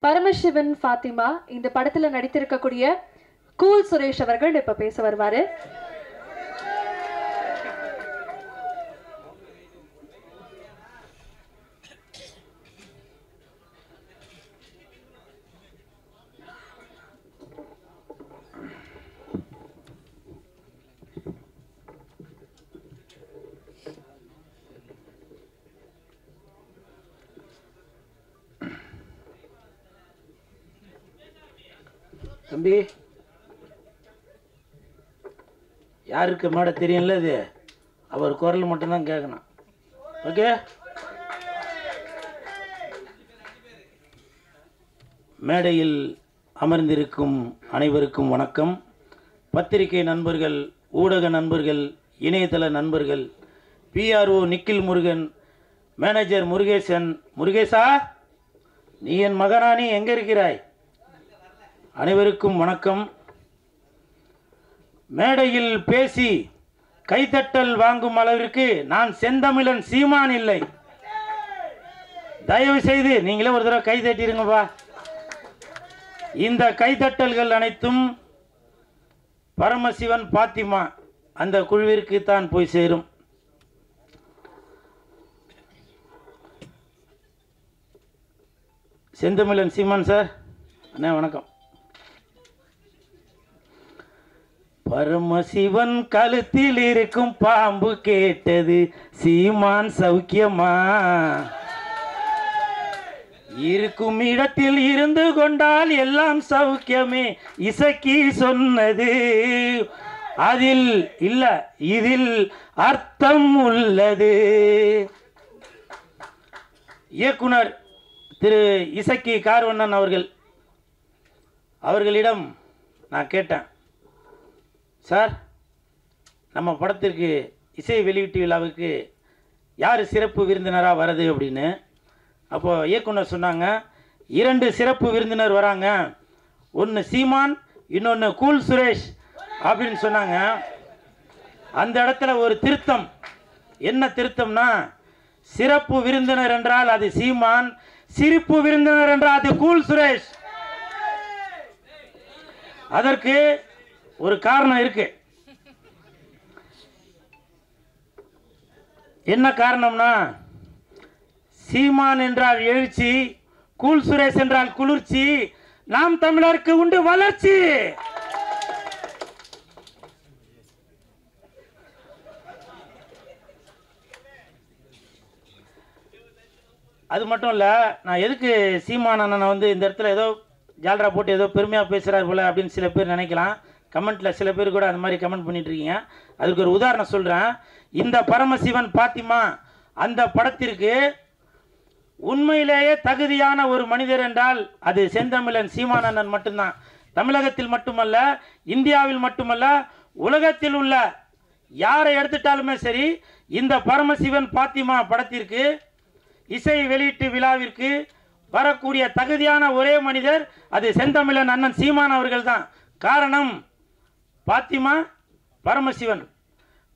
பரமசிவன் ஃபாத்திமா இந்த படத்துல நடித்திருக்கக்கூடிய கூல் சுரேஷ் அவர்கள் இப்ப பேச வருவாரு. தம்பி, யாருக்கு மேடை தெரியும்ல, இது அவர் குரல் மட்டும்தான் கேட்கணும். ஓகே, மேடையில் அமர்ந்திருக்கும் அனைவருக்கும் வணக்கம். பத்திரிகை நண்பர்கள், ஊடக நண்பர்கள், இணையதள நண்பர்கள், பிஆர்ஓ நிக்கில் முருகன், மேனேஜர் முருகேசன். முருகேசா, நீ என் மகனானி, எங்கே இருக்கிறாய்? அனைவருக்கும் வணக்கம். மேடையில் பேசி கைத்தட்டல் வாங்கும் அளவிற்கு நான் செந்தமிழன் சீமான் இல்லை. தயவு செய்து நீங்களே ஒரு தடவை கை தட்டிருங்கப்பா. இந்த கைத்தட்டல்கள் அனைத்தும் பரமசிவன் பாத்திமா அந்த குழுவிற்கு தான் போய் சேரும். செந்தமிழன் சீமான் சார், அண்ணா வணக்கம். பரமசிவன் கழுத்தில் இருக்கும் பாம்பு கேட்டது, சீமான் சௌக்கியமா? இருக்கும் இடத்தில் இருந்து கொண்டால் எல்லாம் சௌக்கியமே, இசக்கி சொன்னது. அதில் இல்ல, இதில் அர்த்தம் உள்ளது. இயக்குனர் திரு இசக்கி கார்வண்ணன் அவர்களிடம் நான் கேட்டேன், சார், நம்ம படத்திற்கு இசை வெளியீட்டு விழாவுக்கு யார் சிறப்பு விருந்தினராக வருது அப்படின்னு. அப்போது இயக்குனர் சொன்னாங்க, 2 சிறப்பு விருந்தினர் வராங்க, ஒன்று சீமான், இன்னொன்று கூல் சுரேஷ் அப்படின்னு சொன்னாங்க. அந்த இடத்துல ஒரு திருத்தம். என்ன திருத்தம்னா, சிறப்பு விருந்தினர் என்றால் அது சீமான், சிரிப்பு விருந்தினர் என்றால் அது கூல் சுரேஷ். அதற்கு ஒரு காரணம் இருக்கு. என்ன காரணம்னா, சீமான் என்றால் எழுச்சி, கூல் சுரேஷ் என்றால் குளிர்ச்சி, நாம் தமிழருக்கு உண்டு வளர்ச்சி. அது மட்டும் இல்லை, நான் எதுக்கு சீமான் அண்ணனை இந்த இடத்துல ஏதோ ஜால்ரா போட்டு ஏதோ பெருமையாக பேசுகிறார் போல அப்படின்னு சில பேர் நினைக்கலாம். கமெண்ட்டில் சில பேர் கூட அந்த மாதிரி கமெண்ட் பண்ணிட்டு இருக்கீங்க. அதுக்கு ஒரு உதாரணம் சொல்கிறேன். இந்த பரமசிவன் பாத்திமா அந்த படத்திற்கு உண்மையிலேயே தகுதியான ஒரு மனிதர் என்றால் அது செந்தமிழன் சீமானண்ணன் மட்டும்தான். தமிழகத்தில் மட்டுமல்ல, இந்தியாவில் மட்டுமல்ல, உலகத்தில் உள்ள யாரை எடுத்துட்டாலுமே சரி, இந்த பரமசிவன் பாத்திமா படத்திற்கு இசை வெளியீட்டு விழாவிற்கு வரக்கூடிய தகுதியான ஒரே மனிதர் அது செந்தமிழன் அண்ணன் சீமான் அவர்கள் தான். காரணம், பாத்திமா பரமசிவன்,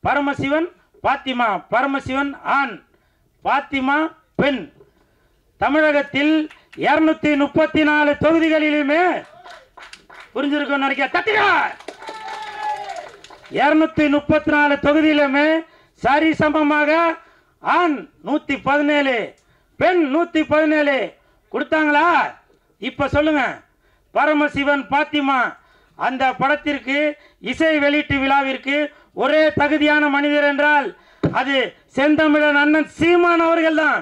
பரமசிவன் பாத்திமா, பரமசிவன் ஆண், பாத்திமா பெண். தமிழகத்தில் 234 தொகுதிகளிலுமே புரிஞ்சிருக்கும் நினைக்க, தட்டியா 234 தொகுதியிலுமே சரி சமமாக ஆண் 117, பெண் 117 கொடுத்தாங்களா? இப்ப சொல்லுங்க, பரமசிவன் பாத்திமா அந்த படத்திற்கு இசை வெளியீட்டு விழாவிற்கு ஒரே தகுதியான மனிதர் என்றால் அது செந்தமிழன் அண்ணன் சீமான் அவர்கள் தான்.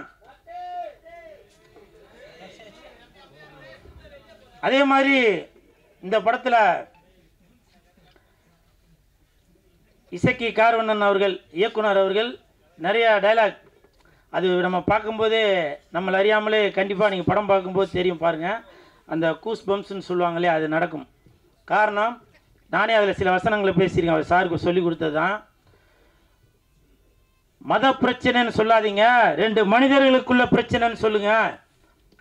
அதே மாதிரி இந்த படத்துல இசக்கி கார்வண்ணன் அவர்கள், இயக்குனர் அவர்கள் நிறைய டைலாக், அது நம்ம பார்க்கும்போதே நம்மளை அறியாமலே கண்டிப்பாக நீங்கள் படம் பார்க்கும்போது தெரியும் பாருங்கள், அந்த கூஸ் பம்ப்ஸ்ன்னு சொல்லுவாங்களே, அது நடக்கும். காரணம், நானே அதில் சில வசனங்களை பேசியிருக்கேன், அவர் சாருக்கு சொல்லி கொடுத்தது தான். மத பிரச்சனைன்னு சொல்லாதீங்க, 2 மனிதர்களுக்குள்ள பிரச்சனைன்னு சொல்லுங்க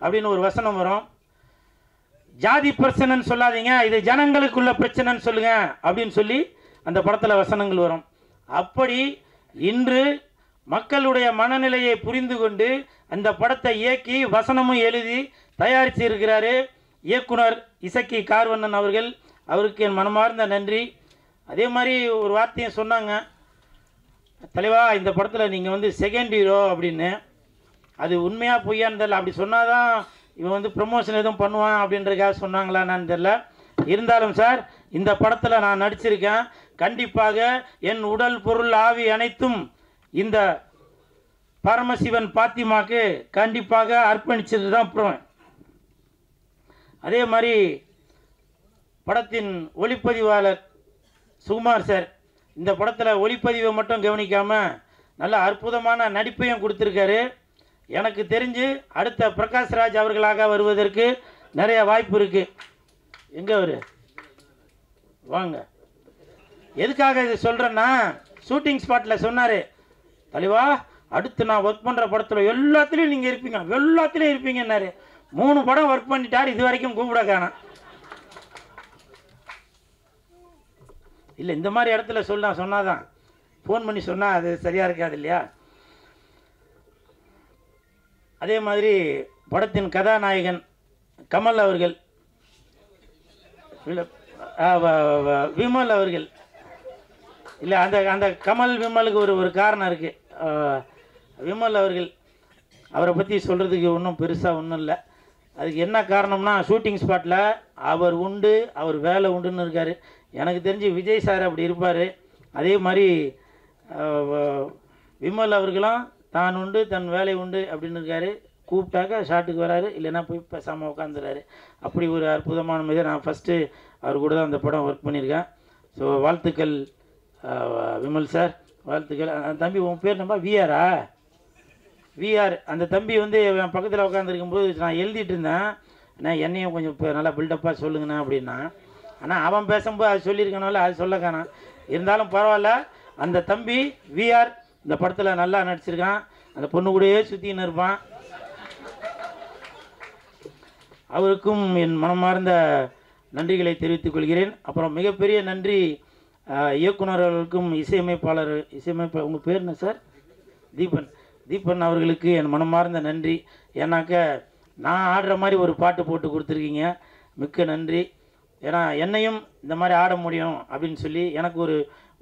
அப்படின்னு ஒரு வசனம் வரும். ஜாதி பிரச்சனைன்னு சொல்லாதீங்க, இது ஜனங்களுக்குள்ள பிரச்சனைன்னு சொல்லுங்க அப்படின்னு சொல்லி அந்த படத்தில் வசனங்கள் வரும். அப்படி இன்று மக்களுடைய மனநிலையை புரிந்து கொண்டு அந்த படத்தை இயக்கி வசனமும் எழுதி தயாரித்து இருக்கிறாரு இயக்குனர் இசக்கி கார்வண்ணன் அவர்கள். அவருக்கு என் மனமார்ந்த நன்றி. அதே மாதிரி ஒரு வார்த்தையும் சொன்னாங்க, தலைவா இந்த படத்தில் நீங்கள் வந்து செகண்ட் ஹீரோ அப்படின்னு. அது உண்மையாக பொய்யான்னு தெரியல. அப்படி சொன்னால் தான் இவன் வந்து ப்ரமோஷன் எதுவும் பண்ணுவான் அப்படின்றதுக்காக சொன்னாங்களான்னு தெரில. இருந்தாலும் சார், இந்த படத்தில் நான் நடிச்சிருக்கேன். கண்டிப்பாக என் உடல் பொருள் ஆவி அனைத்தும் இந்த பரமசிவன் பாத்திமாக்கு கண்டிப்பாக அர்ப்பணிச்சது தான் போவேன். அதே மாதிரி படத்தின் ஒளிப்பதிவாளர் சுகுமார் சார் இந்த படத்தில் ஒளிப்பதிவை மட்டும் கவனிக்காமல் நல்ல அற்புதமான நடிப்பையும் கொடுத்துருக்காரு. எனக்கு தெரிஞ்சு அடுத்த பிரகாஷ்ராஜ் அவர்களாக வருவதற்கு நிறைய வாய்ப்பு இருக்குது. எங்கே அவர் வாங்க. எதுக்காக இது சொல்கிறேன்னா, ஷூட்டிங் ஸ்பாட்டில் சொன்னார், தலைவா அடுத்து நான் ஒர்க் பண்ணுற படத்தில் எல்லாத்துலேயும் நீங்கள் இருப்பீங்க, எல்லாத்துலேயும் இருப்பீங்கன்னாரு. 3 படம் ஒர்க் பண்ணிட்டார், இது வரைக்கும் கூப்பிட காணோம். இல்லை, இந்த மாதிரி இடத்துல சொன்னாதான் ஃபோன் பண்ணி சொன்னால் அது சரியாக இருக்காது இல்லையா. அதே மாதிரி படத்தின் கதாநாயகன் கமல் அவர்கள், விமல் அவர்கள், இல்லை அந்த அந்த கமல் விமலுக்கு ஒரு காரணம் இருக்குது. விமல் அவர்கள், அவரை பற்றி சொல்கிறதுக்கு ஒன்றும் பெருசாக ஒன்றும் இல்லை. அதுக்கு என்ன காரணம்னா, ஷூட்டிங் ஸ்பாட்டில் அவர் உண்டு, அவர் வேலை உண்டுன்னு இருக்கார். எனக்கு தெரிஞ்சு விஜய் சார் அப்படி இருப்பார். அதே மாதிரி விமல் அவர்களும் தான் உண்டு தன் வேலை உண்டு அப்படின்னு இருக்கார். கூப்பிட்டாக்க ஷாட்டுக்கு வராரு, இல்லைன்னா போய் பேசாமல் உட்காந்துறாரு. அப்படி ஒரு அற்புதமான மாதிரி நான் ஃபஸ்ட்டு அவர் கூட தான் அந்த படம் ஒர்க் பண்ணியிருக்கேன். ஸோ வாழ்த்துக்கள் விமல் சார், வாழ்த்துக்கள். தம்பி உன் பேர் நம்ம விஆரா? விஆர். அந்த தம்பி வந்து என் பக்கத்தில் உட்காந்துருக்கும்போது நான் எழுதிட்டு இருந்தேன், ஆனால் என்னையும் கொஞ்சம் இப்போ நல்லா பில்டப்பாக சொல்லுங்கண்ணா அப்படின்னா. ஆனால் அவன் பேசும்போது அது சொல்லியிருக்கனால அது சொல்ல காணாம். இருந்தாலும் பரவாயில்ல. அந்த தம்பி விஆர் இந்த படத்தில் நல்லா நடிச்சிருக்கான். அந்த பொண்ணு கூடயே சுற்றின்னு இருப்பான். அவருக்கும் என் மனமார்ந்த நன்றிகளை தெரிவித்துக் கொள்கிறேன். அப்புறம் மிகப்பெரிய நன்றி இயக்குனர் அவர்களுக்கும் இசையமைப்பாளர் உங்கள் பேர் என்ன சார்? தீபன் அவர்களுக்கு என் மனமார்ந்த நன்றி. ஏன்னாக்க நான் ஆடுற மாதிரி ஒரு பாட்டு போட்டு கொடுத்துருக்கீங்க, மிக்க நன்றி. ஏன்னா என்னையும் இந்த மாதிரி ஆட முடியும் அப்படின்னு சொல்லி எனக்கு ஒரு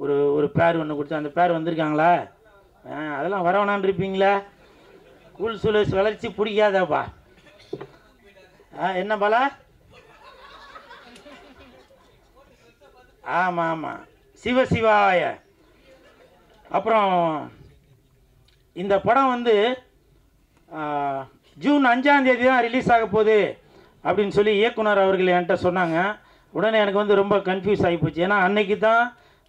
ஒரு ஒரு பேர் ஒன்று கொடுத்து, அந்த பேர் வந்திருக்காங்களா? அதெல்லாம் வரவேணான்னு இருப்பீங்களா? கூல் சுலேஷ் வளர்ச்சி பிடிக்காதாப்பா? என்ன பாலா? ஆமாம் ஆமாம், சிவசிவாய. அப்புறம் இந்த படம் வந்து ஜூன் 5ஆம் தேதி தான் ரிலீஸ் ஆக போகுது அப்படின்னு சொல்லி இயக்குனர் அவர்கள் என்கிட்ட சொன்னாங்க. உடனே எனக்கு வந்து ரொம்ப கன்ஃபியூஸ் ஆகி போச்சு. ஏன்னா அன்னைக்கு தான்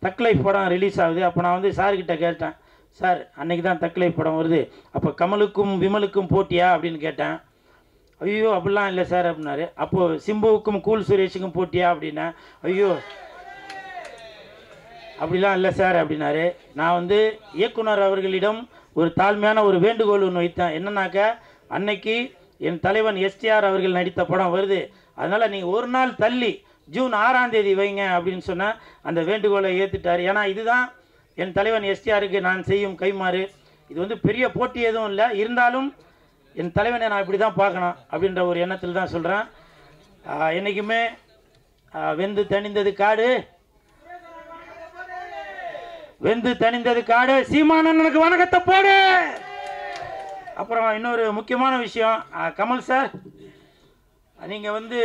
தக் லைஃப் படம் ரிலீஸ் ஆகுது. அப்போ நான் வந்து சார்கிட்ட கேட்டேன், சார் அன்னைக்கு தான் தக் லைஃப் படம் வருது, அப்போ கமலுக்கும் விமலுக்கும் போட்டியா அப்படின்னு கேட்டேன். ஐயோ அப்படிலாம் இல்லை சார் அப்படின்னாரு. அப்போது சிம்புவுக்கும் கூல் சுரேஷுக்கும் போட்டியா அப்படின்னா, ஐயோ அப்படிலாம் இல்லை சார் அப்படின்னாரு. நான் வந்து இயக்குனர் அவர்களிடம் ஒரு தாழ்மையான ஒரு வேண்டுகோள் ஒன்று வைத்தேன். என்னன்னாக்க, அன்னைக்கு என் தலைவன் எஸ்டிஆர் அவர்கள் நடித்த படம் வருது, அதனால் நீங்கள் ஒரு நாள் தள்ளி ஜூன் 6ஆம் தேதி வைங்க அப்படின்னு சொன்னால் அந்த வேண்டுகோளை ஏற்றுட்டார். ஏன்னா இதுதான் என் தலைவன் எஸ்டிஆருக்கு நான் செய்யும் கைமாறு. இது வந்து பெரிய போட்டி எதுவும் இல்லை, இருந்தாலும் என் தலைவனை நான் இப்படி தான் பார்க்கணும் அப்படின்ற ஒரு எண்ணத்தில் தான் சொல்கிறேன். என்றைக்குமே வெந்து தணிந்தது காடு, வெந்து தணிந்தது காடு, சீமானனுக்கு வணக்கத்தை போடு. அப்புறம் இன்னொரு முக்கியமான விஷயம், கமல் சார், நீங்கள் வந்து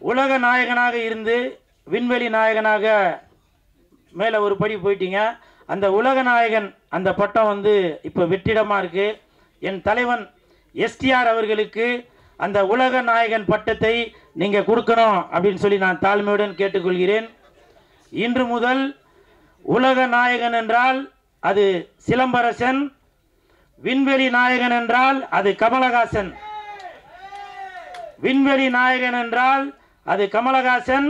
உலக நாயகனாக இருந்து விண்வெளி நாயகனாக மேலே ஒரு படி போயிட்டீங்க. அந்த உலக நாயகன் அந்த பட்டம் வந்து இப்போ வெற்றிடமாக இருக்குது. என் தலைவன் எஸ்டிஆர் அவர்களுக்கு அந்த உலக நாயகன் பட்டத்தை நீங்கள் கொடுக்கணும் அப்படின்னு சொல்லி நான் தாழ்மையுடன் கேட்டுக்கொள்கிறேன். இன்று முதல் உலக நாயகன் என்றால் அது சிலம்பரசன், விண்வெளி நாயகன் என்றால் அது கமலஹாசன். விண்வெளி நாயகன் என்றால் அது கமலஹாசன்,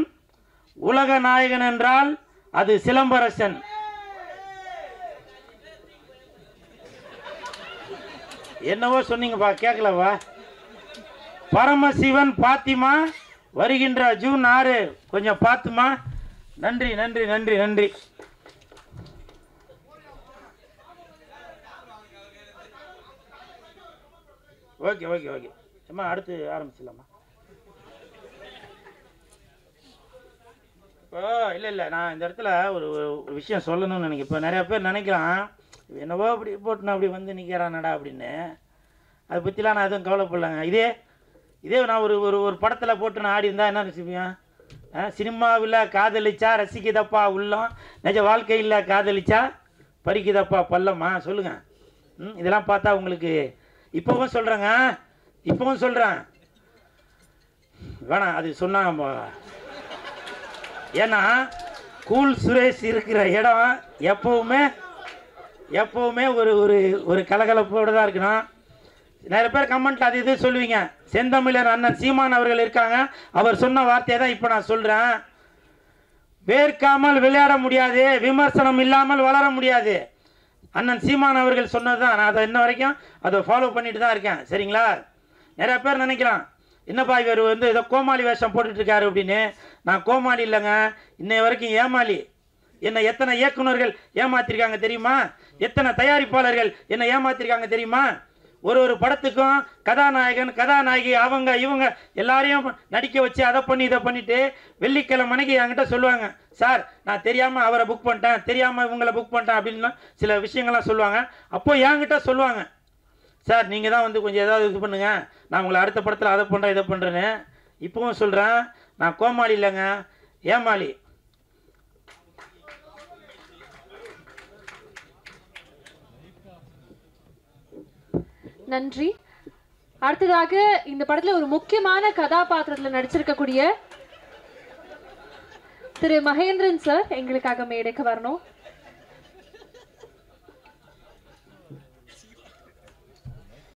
உலக நாயகன் என்றால் அது சிலம்பரசன். என்னவோ சொன்னீங்கப்பா, கேட்கலவா? பரமசிவன் பாத்திமா வருகின்ற ஜூன் 6, கொஞ்சம் பார்த்துமா. நன்றி நன்றி நன்றி நன்றி. ஓகே ஓகே ஓகே அம்மா அடுத்து ஆரம்பிச்சிடலாமா? இப்போ இல்லை நான் இந்த இடத்துல ஒரு ஒரு விஷயம் சொல்லணும்னு நினைக்கிறேன். இப்போ நிறையா பேர் நினைக்கலாம் என்னவோ அப்படி போட்டுனா அப்படி வந்து நிற்கிறானடா அப்படின்னு. அதை பற்றிலாம் நான் எதுவும் கவலைப்படலைங்க. இதே நான் ஒரு ஒரு ஒரு படத்தில் போட்டு நான் ஆடி இருந்தால் என்ன நினச்சிப்பேன்? சினிமாவில் காதலிச்சா ரசிக்குதப்பா உள்ளம், நிஜ வாழ்க்கையில் காதலிச்சா பறிக்குதப்பா பள்ளமா? சொல்லுங்கள். இதெல்லாம் பார்த்தா உங்களுக்கு இப்போவும் சொல்கிறேன் வேணாம் அது சொன்னாங்க. ஏன்னா கூல் சுரேஷ் இருக்கிற இடம் எப்போவுமே ஒரு ஒரு ஒரு கலகலப்போடு தான் இருக்கணும். நிறைய பேர் கமெண்ட்ல அது இது சொல்லுவீங்க. செந்தமிழர் அண்ணன் சீமான் அவர்கள் இருக்காங்க, அவர் சொன்ன வார்த்தையை தான் இப்போ நான் சொல்கிறேன். வேர்க்காமல் விளையாட முடியாது, விமர்சனம் இல்லாமல் வளர முடியாது. அண்ணன் சீமான் அவர்கள் சொன்னது தான். நான் அதை இன்ன வரைக்கும் அதை ஃபாலோ பண்ணிட்டு தான் இருக்கேன். சரிங்களா? நிறைய பேர் நினைக்கலாம் என்னப்பா இவர் வந்து ஏதோ கோமாளி வேஷம் போட்டுட்ருக்காரு அப்படின்னு. நான் கோமாளி இல்லைங்க, இன்னை வரைக்கும் ஏமாளி. என்னை எத்தனை இயக்குநர்கள் ஏமாத்திருக்காங்க தெரியுமா? எத்தனை தயாரிப்பாளர்கள் என்னை ஏமாத்திருக்காங்க தெரியுமா? ஒரு படத்துக்கும் கதாநாயகி அவங்க இவங்க எல்லாரையும் நடிக்க வச்சு அதை பண்ணி இதை பண்ணிட்டு வெள்ளிக்கிழமைக்கு என்கிட்ட சொல்லுவாங்க, சார் நான் தெரியாமல் அவரை புக் பண்ணிட்டேன், தெரியாமல் இவங்களை புக் பண்ணிட்டேன் அப்படின்னு சில விஷயங்கள்லாம் சொல்லுவாங்க. அப்போ என்கிட்ட சொல்லுவாங்க, சார் நீங்கள் தான் வந்து கொஞ்சம் ஏதாவது இது பண்ணுங்க, நான் உங்களை அடுத்த படத்தில் அதை பண்ணுறேன் இதை பண்ணுறேன்னு. இப்போவும் சொல்கிறேன், நான் கோமாளி இல்லைங்க, ஏமாளி. நன்றி. அடுத்ததாக இந்த படத்துல ஒரு முக்கியமான கதாபாத்திரத்தில் நடிச்சிருக்கக்கூடிய திரு மகேந்திரன் சார் எங்களுக்காக மேடைக்கு வரணும்.